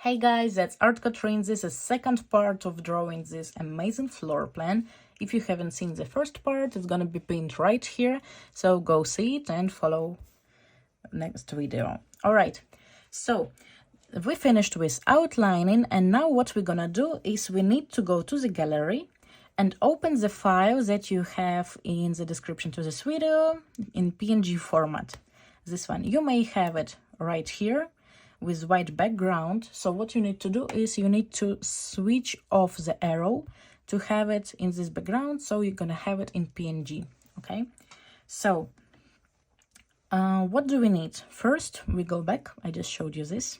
Hey guys, that's Art Katrine. This is second part of drawing this amazing floor plan. If you haven't seen the first part, it's gonna be pinned right here, so go see it and follow next video. All right, so we finished with outlining, and now what we're gonna do is we need to go to the gallery and open the file that you have in the description to this video in PNG format. This one, you may have it right here with white background. So what you need to do is you need to switch off the arrow to have it in this background, so you're gonna have it in PNG. Okay, so what do we need? First we go back, I just showed you this,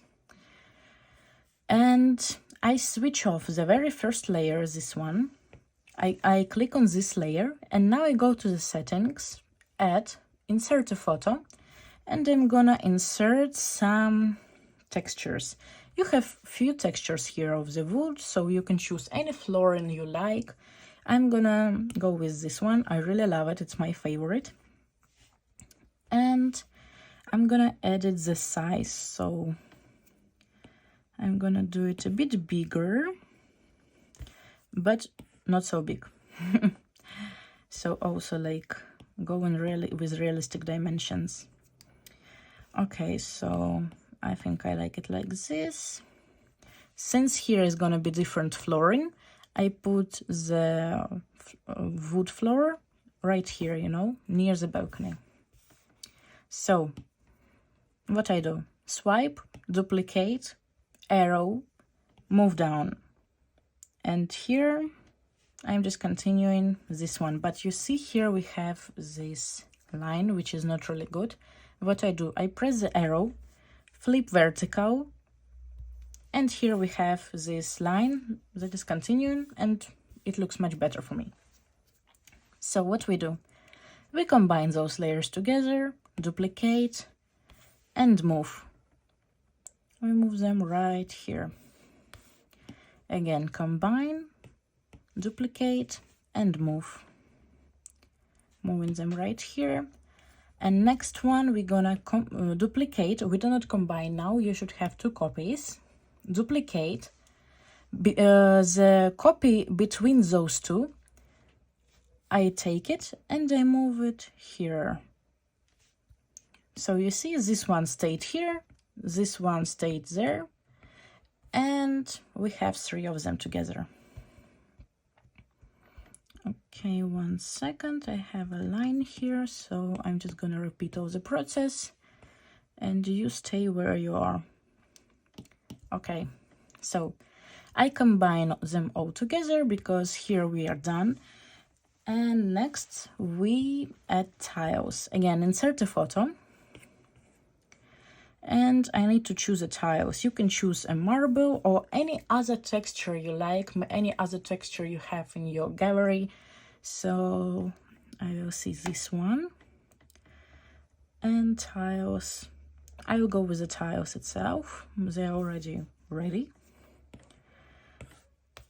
and I switch off the very first layer, this one. I click on this layer, and now I go to the settings, add, insert a photo, and I'm gonna insert some textures. You have few textures here of the wood, so you can choose any flooring you like. I'm gonna go with this one. I really love it, it's my favorite. And I'm gonna edit the size, so I'm gonna do it a bit bigger, but not so big. So also like going really with realistic dimensions. Okay, so I think I like it like this. Since here is gonna be different flooring, I put the wood floor right here, you know, near the balcony. So what I do, swipe, duplicate, arrow, move down, and here I'm just continuing this one. But you see here we have this line which is not really good. What I do, I press the arrow, flip vertical, and here we have this line that is continuing, and it looks much better for me. So what we do, we combine those layers together, duplicate, and move. We move them right here. Again, combine, duplicate, and move. Moving them right here. And next one, we're gonna duplicate. We do not combine now, you should have two copies. Duplicate. The copy between those two, I take it and I move it here. So you see this one stayed here, this one stayed there, and we have three of them together. Okay, 1 second, I have a line here, so I'm just gonna repeat all the process and you stay where you are. Okay, so I combine them all together because here we are done. And next we add tiles. Again, insert a photo, and I need to choose a tiles. You can choose a marble or any other texture you like, any other texture you have in your gallery. So I will see this one, and tiles, I will go with the tiles itself, they're already ready.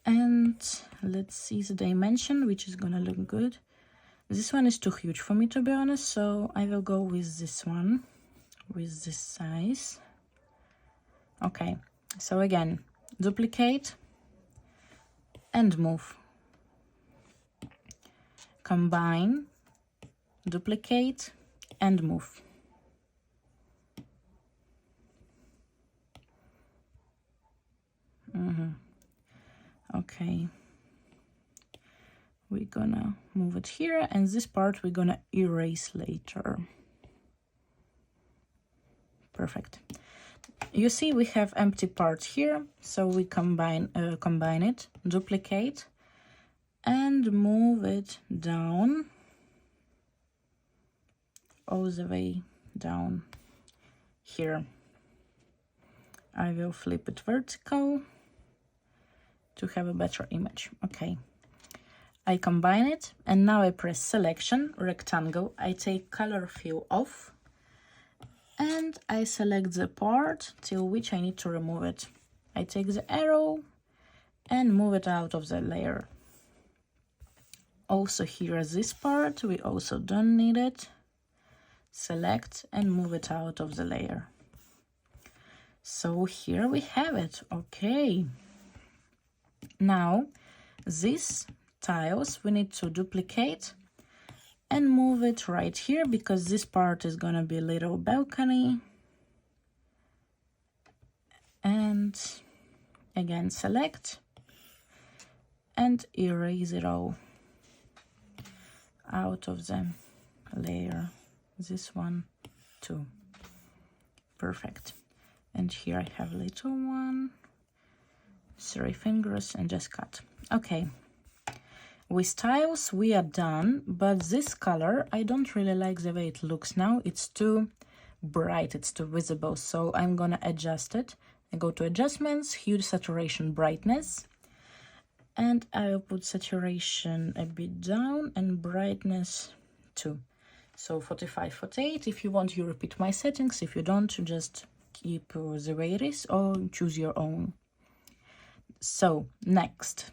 And let's see the dimension, which is gonna look good. This one is too huge for me, to be honest, so I will go with this one, with this size. Okay, so again, duplicate and move. Combine, duplicate, and move. Okay, we're gonna move it here, and this part we're gonna erase later. Perfect. You see we have empty part here, so we combine it, duplicate, and move it down, all the way down here. I will flip it vertical to have a better image. Okay, I combine it, and now I press selection, rectangle, I take color fill off, and I select the part till which I need to remove it. I take the arrow and move it out of the layer. Also here, this part, we also don't need it. Select and move it out of the layer. So here we have it. Okay. Now, these tiles we need to duplicate and move it right here, because this part is gonna be a little balcony. And again, select and erase it all out of the layer. This one too. Perfect. And here I have a little one. 3 fingers and just cut. Okay. With tiles we are done, but this color, I don't really like the way it looks now. It's too bright, it's too visible, so I'm gonna adjust it. I go to adjustments, hue, saturation, brightness, and I will put saturation a bit down and brightness too. So 45, 48. If you want, you repeat my settings. If you don't, just keep the way it is or choose your own. So next,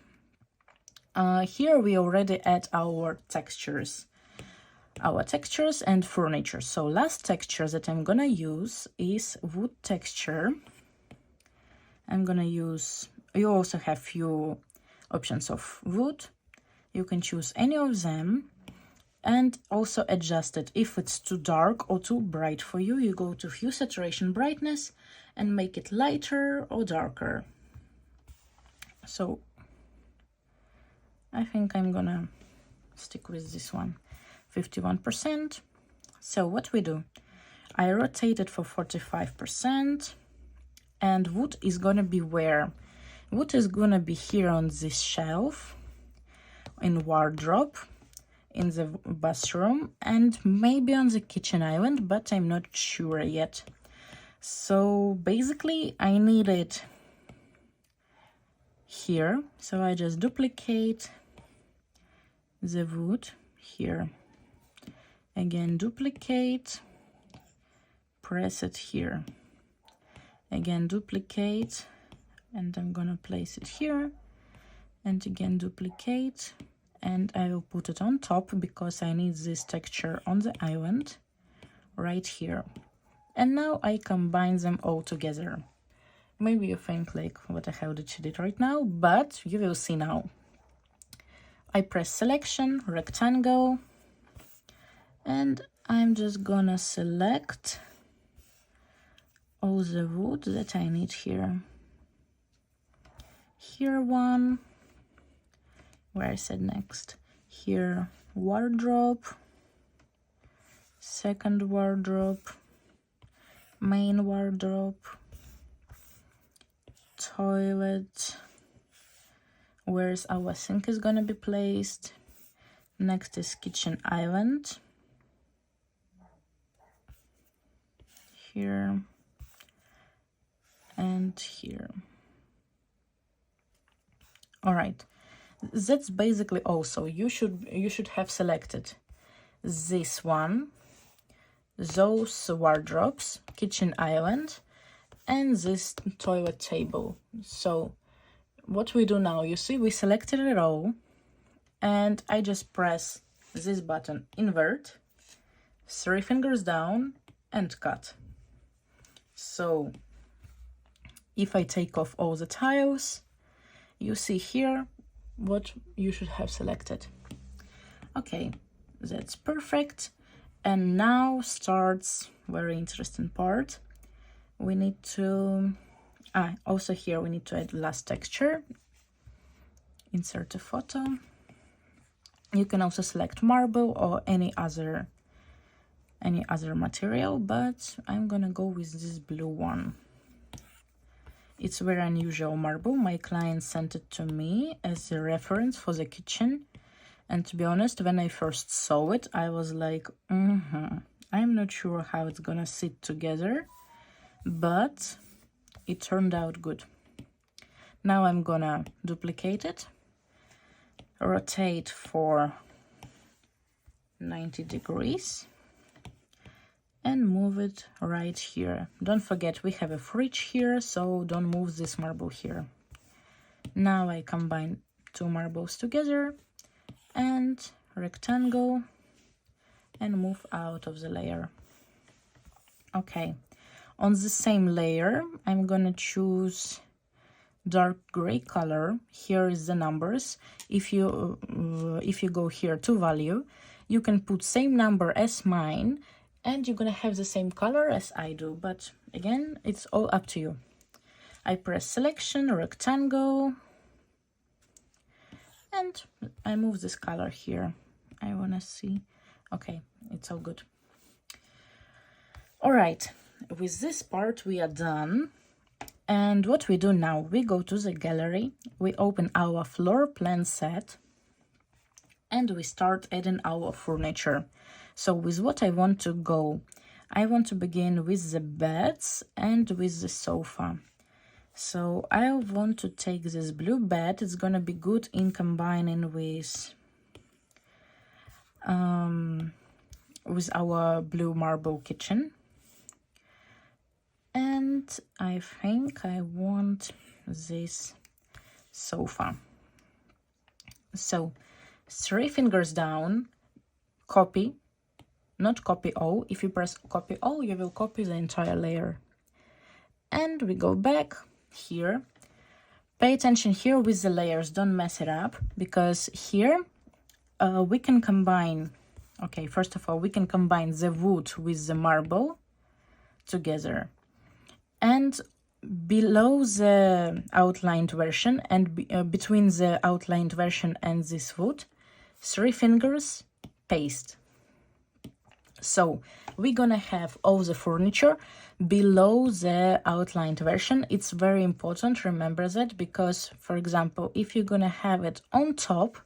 here we already add our textures and furniture. So last texture that I'm gonna use is wood texture. I'm gonna use, you also have few options of wood. You can choose any of them and also adjust it. If it's too dark or too bright for you, you go to hue, saturation, brightness and make it lighter or darker. So I think I'm gonna stick with this one, 51%. So what we do, I rotate it for 45%, and wood is gonna be where? Wood is gonna be here on this shelf, in wardrobe, in the bathroom, and maybe on the kitchen island, but I'm not sure yet. So basically I need it here, so I just duplicate the wood here, again duplicate, press it here, again duplicate, and I'm gonna place it here, and again duplicate, and I will put it on top because I need this texture on the island right here. And now I combine them all together. Maybe you think like, what the hell did she did right now? But you will see now. I press selection, rectangle, and I'm just gonna select all the wood that I need here. Here one, where I said next. Here wardrobe, second wardrobe, main wardrobe, toilet, where's our sink is gonna be placed. Next is kitchen island, here and here. All right, that's basically also, you should have selected this one, those wardrobes, kitchen island, and this toilet table. So what we do now, you see, we selected it all, and I just press this button, invert, 3 fingers down and cut. So if I take off all the tiles, you see here what you should have selected. Okay, that's perfect. And now starts very interesting part. We need to also here we need to add last texture. Insert a photo. You can also select marble or any other material, but I'm gonna go with this blue one. It's very unusual marble. My client sent it to me as a reference for the kitchen, and to be honest, when I first saw it, I was like, I'm not sure how it's gonna sit together, but it turned out good. Now I'm gonna duplicate it, rotate for 90 degrees, and move it right here. Don't forget, we have a fridge here, so don't move this marble here. Now I combine 2 marbles together and rectangle and move out of the layer. Okay, On the same layer, I'm gonna choose dark gray color. Here is the numbers. If you go here to value, you can put same number as mine, and you're gonna have the same color as I do. But again, it's all up to you. I press selection, rectangle, and I move this color here. I wanna see. Okay, it's all good. All right, with this part we are done. And what we do now, we go to the gallery, we open our floor plan set, and we start adding our furniture. So with what I want to go, I want to begin with the beds and with the sofa. So I want to take this blue bed. It's gonna be good in combining with our blue marble kitchen. And I think I want this sofa. So 3 fingers down, copy, not copy all. If you press copy all, you will copy the entire layer. And we go back here. Pay attention here with the layers, don't mess it up, because here we can combine, okay, first of all, we can combine the wood with the marble together. And below the outlined version and between the outlined version and this wood, 3 fingers, paste. So we're gonna have all the furniture below the outlined version. It's very important, remember that, because, for example, if you're gonna have it on top,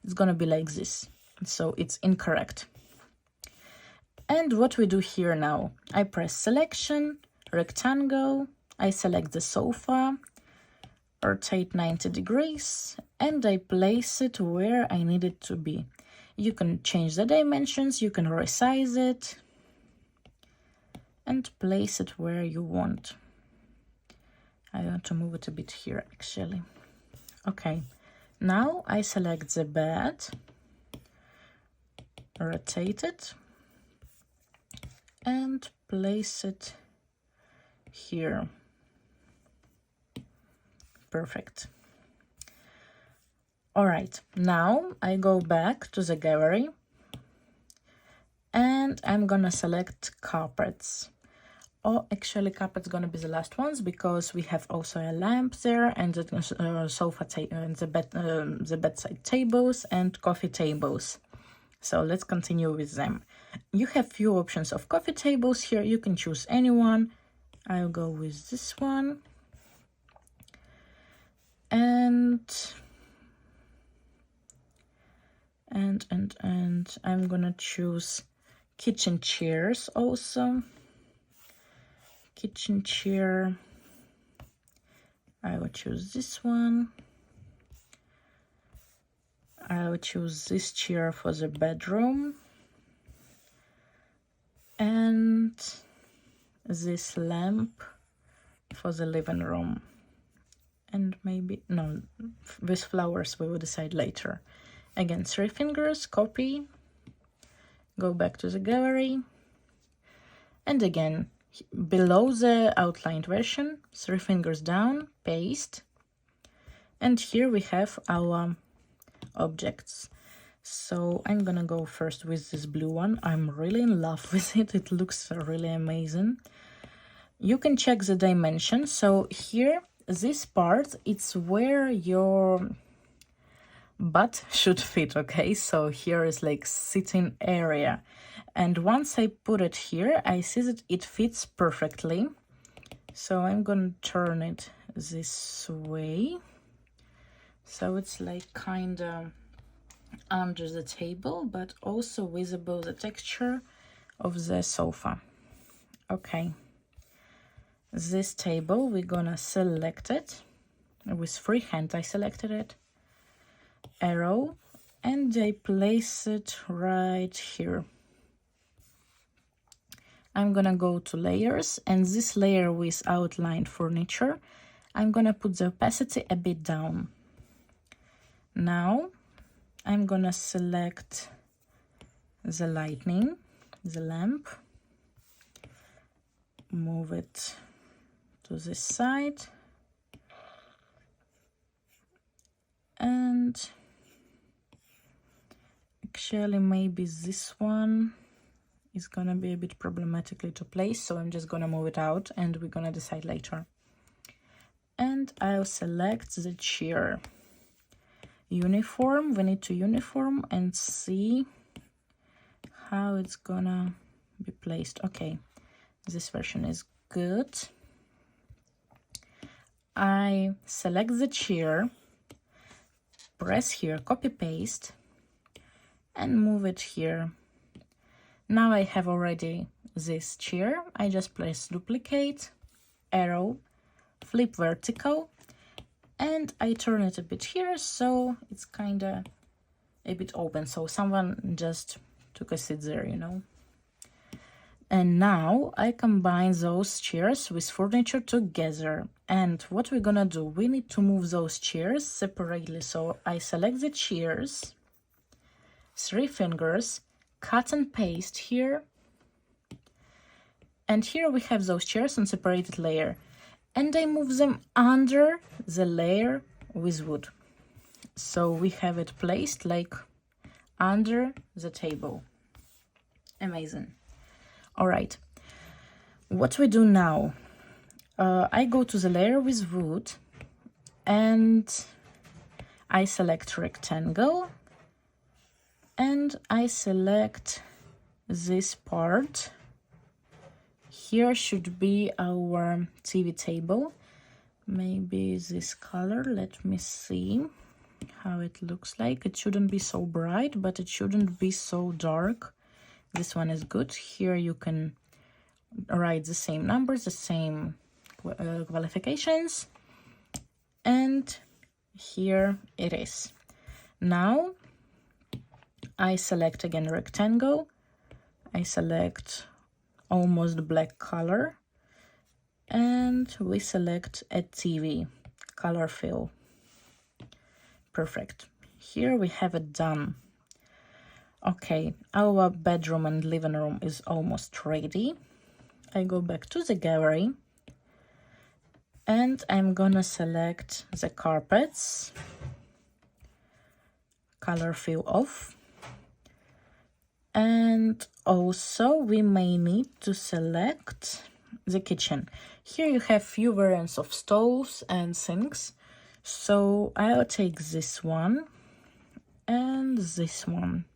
it's gonna be like this. So it's incorrect. And what we do here now, I press selection, rectangle, I select the sofa, rotate 90 degrees, and I place it where I need it to be. You can change the dimensions, you can resize it, and place it where you want. I want to move it a bit here, actually. Okay, now I select the bed, rotate it, and place it here. Perfect. All right, now I go back to the gallery and I'm gonna select carpets. Oh, actually carpet's gonna be the last ones because we have also a lamp there and the sofa and the bedside tables and coffee tables. So let's continue with them. You have few options of coffee tables here. You can choose any one. I'll go with this one. And I'm gonna choose kitchen chairs also. Kitchen chair. I will choose this one. I will choose this chair for the bedroom. And this lamp for the living room. And maybe, no, with flowers we will decide later. Again, 3 fingers, copy, go back to the gallery, and again, below the outlined version, 3 fingers down, paste, and here we have our objects. So I'm gonna go first with this blue one. I'm really in love with it. It looks really amazing. You can check the dimension. So here, this part, it's where your butt should fit, okay? So here is like sitting area. And once I put it here, I see that it fits perfectly. So I'm gonna turn it this way. So it's like kind of under the table, but also visible the texture of the sofa. Okay. This table, we're gonna select it. With freehand I selected it. Arrow, and I place it right here. I'm gonna go to layers, and this layer with outlined furniture, I'm gonna put the opacity a bit down. Now I'm gonna select the lightning, the lamp, move it to this side. And actually maybe this one is gonna be a bit problematically to place, so I'm just gonna move it out and we're gonna decide later. And I'll select the chair. Uniform, we need to uniform and see how it's gonna be placed. Okay, this version is good. I select the chair, press here, copy paste, and move it here. Now I have already this chair. I just press duplicate, arrow, flip vertical, and I turn it a bit here so it's kind of a bit open, so someone just took a seat there, you know. And now I combine those chairs with furniture together. And what we're gonna do, we need to move those chairs separately. So I select the chairs, 3 fingers, cut and paste here. And here we have those chairs on separated layer. And I move them under the layer with wood. So we have it placed like under the table. Amazing. All right, what we do now, I go to the layer with wood and I select rectangle and I select this part. Here should be our TV table, maybe this color. Let me see how it looks like. It shouldn't be so bright, but it shouldn't be so dark. This one is good. Here you can write the same numbers, the same qualifications, and here it is. Now I select again rectangle. I select almost black color, and we select a TV color fill. Perfect. Here we have it done. Okay, our bedroom and living room is almost ready. I go back to the gallery and I'm gonna select the carpets, color fill off. And also we may need to select the kitchen. Here you have few variants of stoves and sinks. So I'll take this one and this one.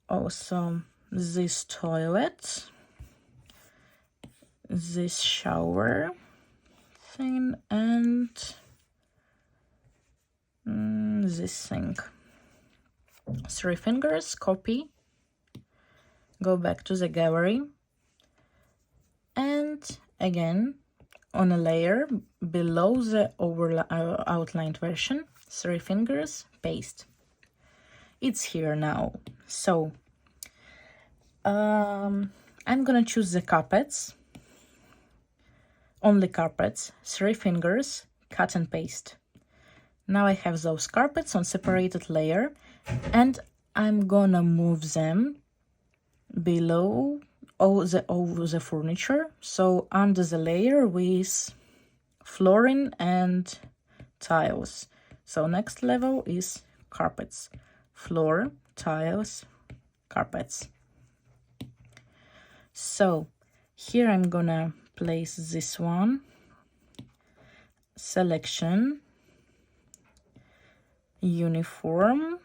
Also this toilet, this shower thing, and this sink. 3 fingers, copy, go back to the gallery, and again on a layer below the outlined version, 3 fingers, paste. It's here now. So I'm gonna choose the carpets, only carpets, 3 fingers, cut and paste. Now I have those carpets on separated layer, and I'm gonna move them below all the furniture, so under the layer with flooring and tiles. So next level is carpets, floor, tiles, carpets. So here I'm gonna place this one, selection, uniform,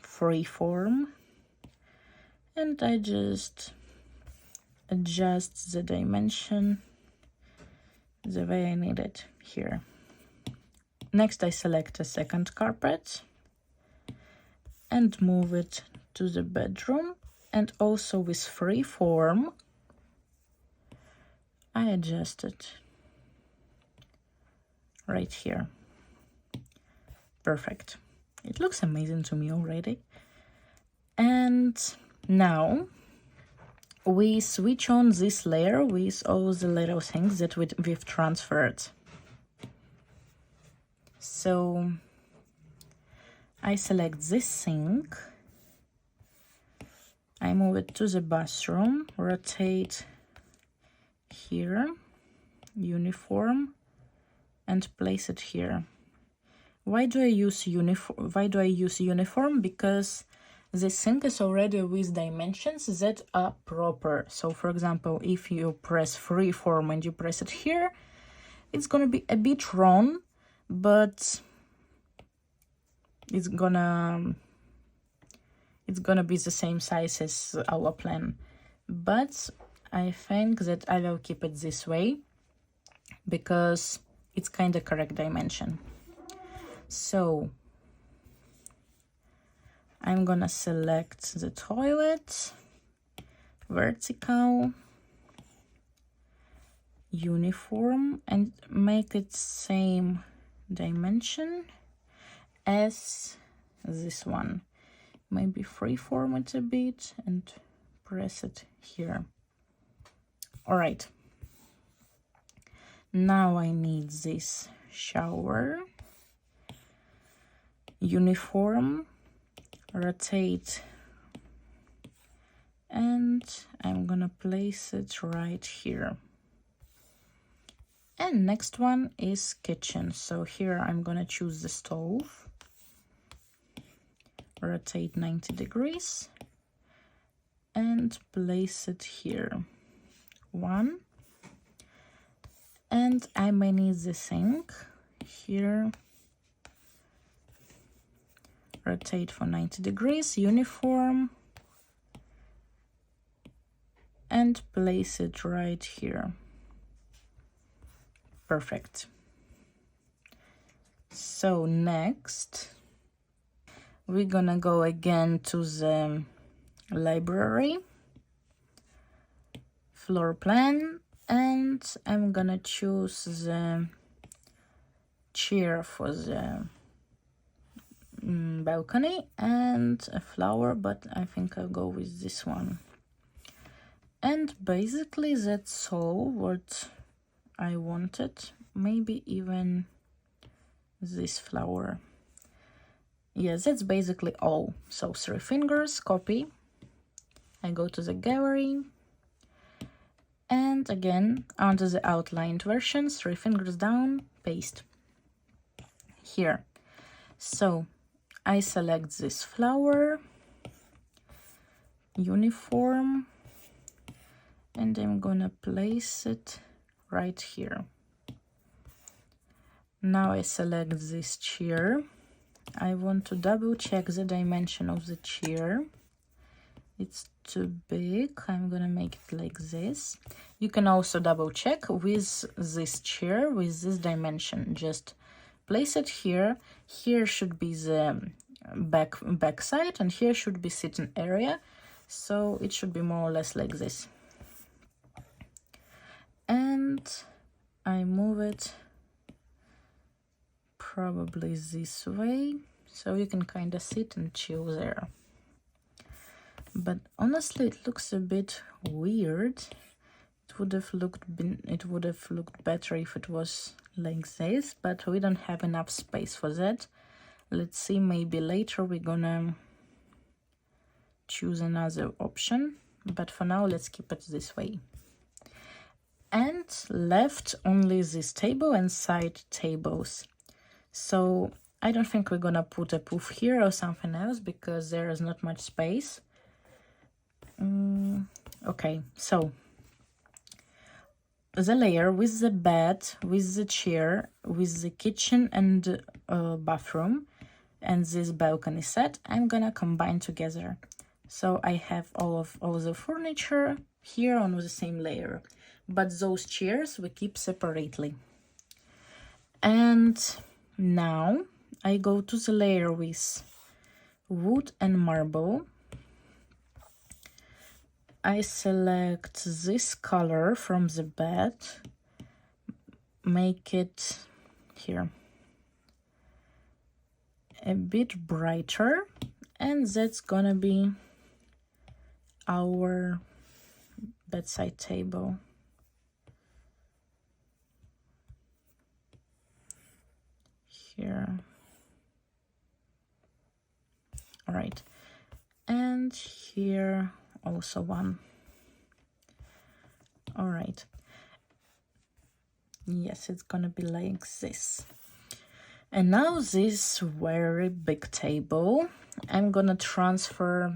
freeform, and I just adjust the dimension the way I need it here. Next I select a second carpet and move it to the bedroom, and also with freeform I adjust it right here. Perfect. It looks amazing to me already. And now we switch on this layer with all the little things that we've transferred. So I select this sink, I move it to the bathroom, rotate here, uniform, and place it here. Why do I use uniform? Because this thing is already with dimensions that are proper. So for example, if you press freeform and you press it here, it's gonna be a bit wrong, but it's gonna be the same size as our plan. But I think that I will keep it this way because it's kind of correct dimension. So I'm gonna select the toilet, vertical, uniform, and make it same dimension as this one. Maybe freeform it a bit and press it here. All right. Now I need this shower, uniform, rotate, and I'm gonna place it right here. And next one is kitchen. So here I'm gonna choose the stove, rotate 90 degrees, and place it here. One. And I may need the sink here, rotate for 90 degrees, uniform, and place it right here. Perfect. So next, we're gonna go again to the library, floor plan, and I'm gonna choose the chair for the balcony and a flower, but I think I'll go with this one. And basically that's all what I wanted. Maybe even this flower. Yeah, that's basically all. So 3 fingers, copy. I go to the gallery. And again, onto the outlined version, 3 fingers down, paste. Here. So I select this flower, uniform, and I'm gonna place it right here. Now I select this chair. I want to double check the dimension of the chair. It's too big. I'm gonna make it like this. You can also double check with this chair, with this dimension. Just place it here. Here should be the back side, and here should be sitting area. So it should be more or less like this. And I move it probably this way, so you can kind of sit and chill there. But honestly, it looks a bit weird. It would have looked better if it was like this, but we don't have enough space for that. Let's see, maybe later we're gonna choose another option, but for now let's keep it this way. And left only this table and side tables. So I don't think we're gonna put a poof here or something else because there is not much space. Okay, so the layer with the bed, with the chair, with the kitchen and bathroom, and this balcony set, I'm gonna combine together. So I have all the furniture here on the same layer, but those chairs we keep separately. And now I go to the layer with wood and marble. I select this color from the bed, make it here a bit brighter, and that's gonna be our bedside table. Here. All right, and here also one. All right, Yes, it's gonna be like this. And now this very big table, I'm gonna transfer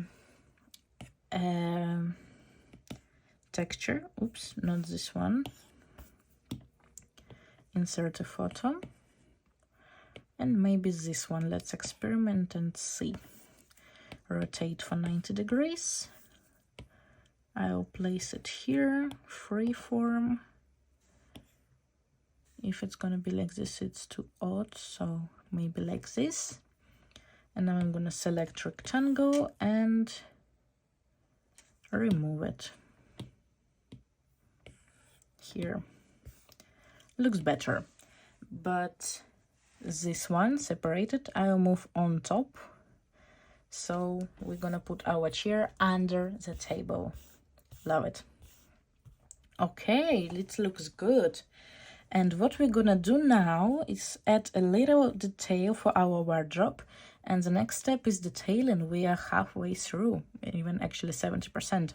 texture. Oops, not this one. Insert a photo. And maybe this one. Let's experiment and see. Rotate for 90 degrees. I'll place it here, freeform. If it's gonna be like this, it's too odd, so maybe like this. And now I'm gonna select rectangle and remove it. Here. Looks better. But this one separated, I'll move on top. So we're gonna put our chair under the table. Love it. Okay, it looks good. And what we're gonna do now is add a little detail for our wardrobe. And the next step is detailing. We are halfway through, even actually 70%.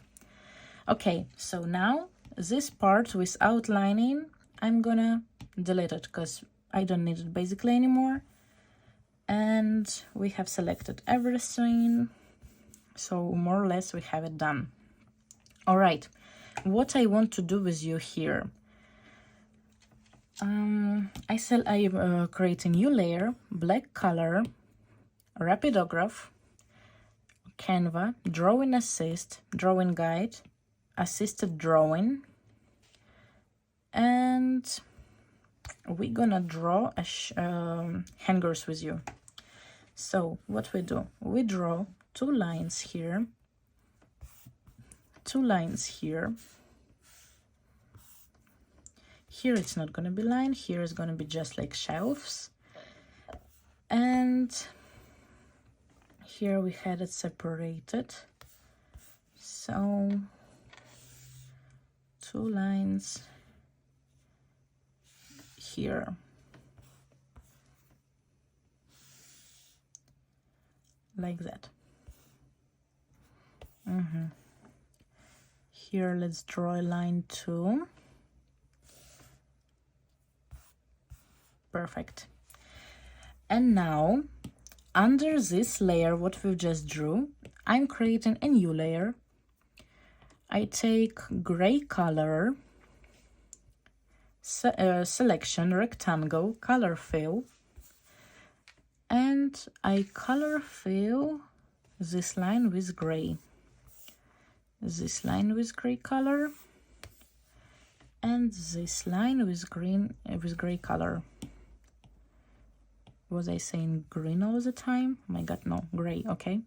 Okay, so now this part with outlining, I'm gonna delete it because I don't need it basically anymore. And we have selected everything. So more or less we have it done. All right, what I want to do with you here. I create a new layer, black color, rapidograph, Canva, drawing assist, drawing guide, assisted drawing, and we're gonna draw hangers with you. So what we do, we draw two lines here, two lines here. Here it's not gonna be line, here is gonna be just like shelves. And here we had it separated. So two lines here. Like that. Here let's draw a line too. Perfect. And now under this layer what we just drew, I'm creating a new layer. I take gray color, selection, rectangle, color fill, and I color fill this line with gray, this line with gray color, and this line with gray color. Was I saying green all the time? Oh my god, no, gray. Okay.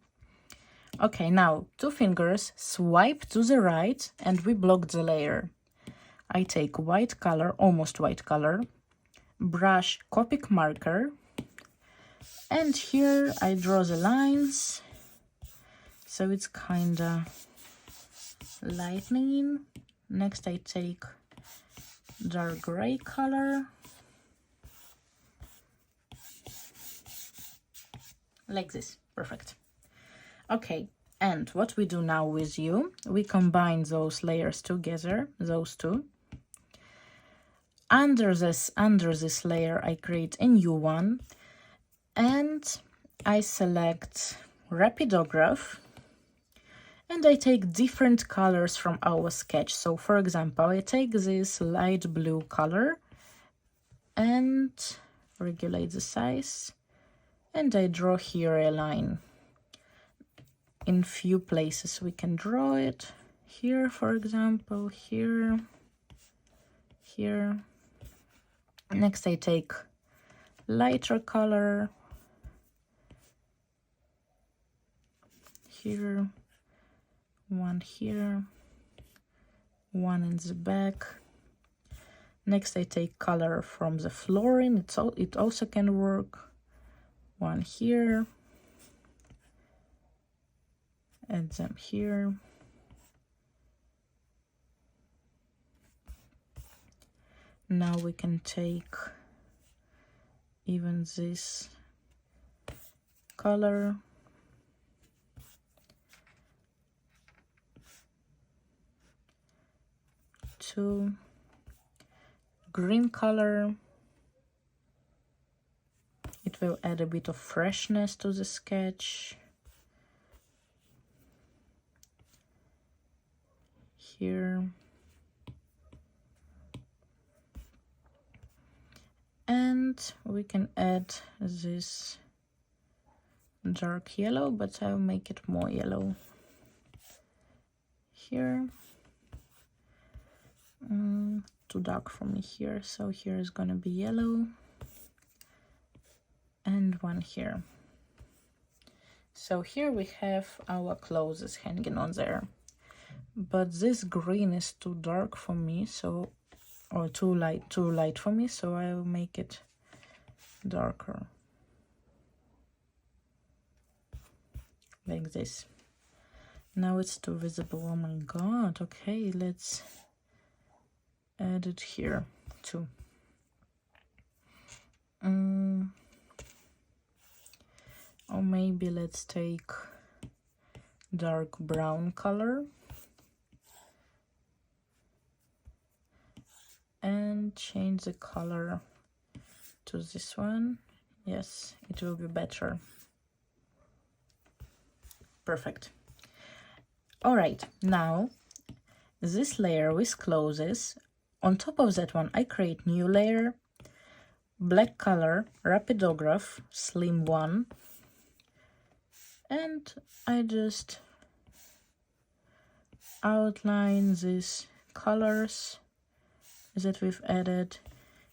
Okay, now two fingers, swipe to the right, and we block the layer. I take white color, almost white color, brush Copic marker, and here I draw the lines, so it's kinda lightning. Next I take dark gray color, like this. Perfect. Okay, and what we do now with you, we combine those layers together, those two. Under this layer, I create a new one, and I select rapidograph, and I take different colors from our sketch. So for example, I take this light blue color and regulate the size, and I draw here a line. In few places we can draw it. Here, for example, here, here. Next I take lighter color, here, one here, one in the back. Next I take color from the flooring, it also can work. One here, add them here. Now we can take even this color, two, green color. It will add a bit of freshness to the sketch. Here. And we can add this dark yellow, but I'll make it more yellow. Here. Too dark for me here, so here is gonna be yellow. And one here. So here we have our clothes hanging on there. But this green is too dark for me, so, or too light for me, so I'll make it darker. Like this. Now it's too visible. Oh my god. Okay, let's add it here too. Or maybe let's take dark brown color and change the color to this one. Yes, it will be better. Perfect. All right, now this layer with clothes, on top of that one I create new layer, black color, rapidograph, slim one, and I just outline these colors that we've added.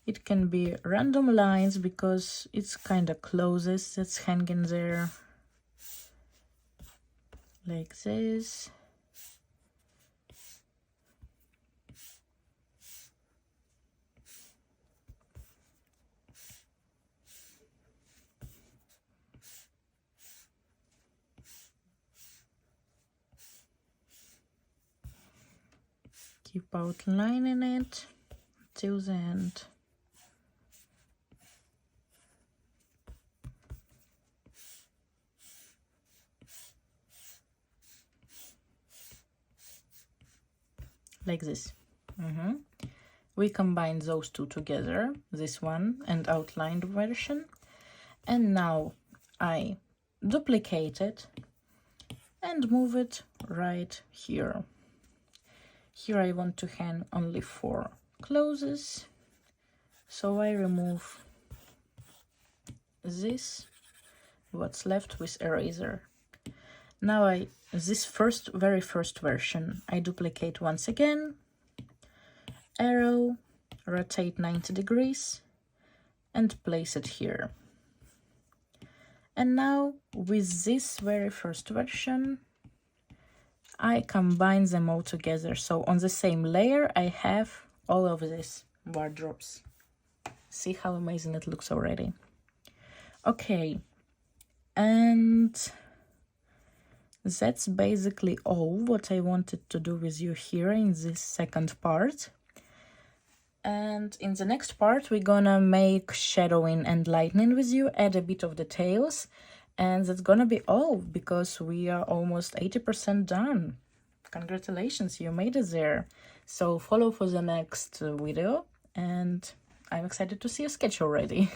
It can be random lines because it's kind of clothes that's hanging there, like this. Keep outlining it till the end. Like this. We combine those two together, this one and outlined version, and now I duplicate it and move it right here. Here I want to hang only 4 clothes, so I remove this, what's left, with eraser. Now this very first version, I duplicate once again, arrow, rotate 90 degrees, and place it here. And now with this very first version, I combine them all together. So on the same layer, I have all of these wardrobes. See how amazing it looks already. Okay, and that's basically all what I wanted to do with you here in this second part. And in the next part, we're gonna make shadowing and lightning with you, add a bit of details, and that's gonna be all because we are almost 80% done. Congratulations, you made it there. So follow for the next video, and I'm excited to see your sketch already.